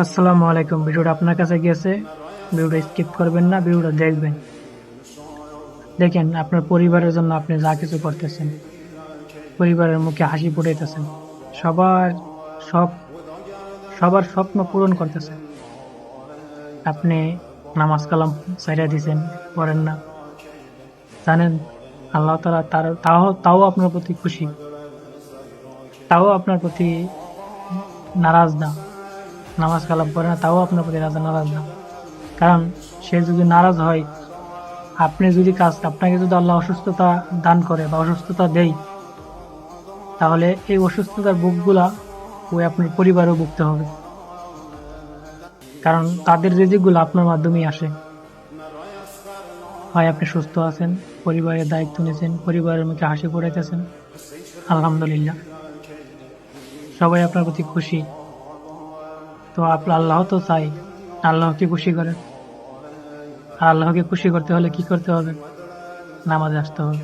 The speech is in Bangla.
আসসালামু আলাইকুম। ভিডিওটা আপনার কাছে গিয়েছে, ভিডিওটা স্কিপ করবেন না, ভিডিওটা দেখবেন। দেখেন, আপনার পরিবারের জন্য আপনি যা কিছু করতেছেন, পরিবারের মুখে হাসি ফুটাইতেছেন, সবার সব সবার স্বপ্ন পূরণ করতেছেন। আপনি নামাজ কালাম ছাইড়া দিছেন, পড়েন না, জানেন আল্লাহ তাআলা তাও তাও আপনার প্রতি খুশি, তাও আপনার প্রতি নারাজ না। নামাজ কালাম পড়ে না, তাও আপনার প্রতি নারাজ না। কারণ সে যদি নারাজ হয়, আপনাকে যদি আল্লাহ অসুস্থতা দান করে বা অসুস্থতা দেয়, তাহলে এই অসুস্থতার বুকগুলা ওই আপনার পরিবারও ভুগতে হবে। কারণ তাদের রিজিকগুলো আপনার মাধ্যমেই আসে। হয় আপনি সুস্থ আছেন, পরিবারের দায়িত্ব নিয়েছেন, পরিবারের মুখে হাসি ফোটাইতেছেন, আলহামদুলিল্লাহ, সবাই আপনার প্রতি খুশি। তো আল্লাহ তো চাই আল্লাহকে খুশি করেন। আর আল্লাহকে খুশি করতে হলে কি করতে হবে? নামাজে আসতে হবে।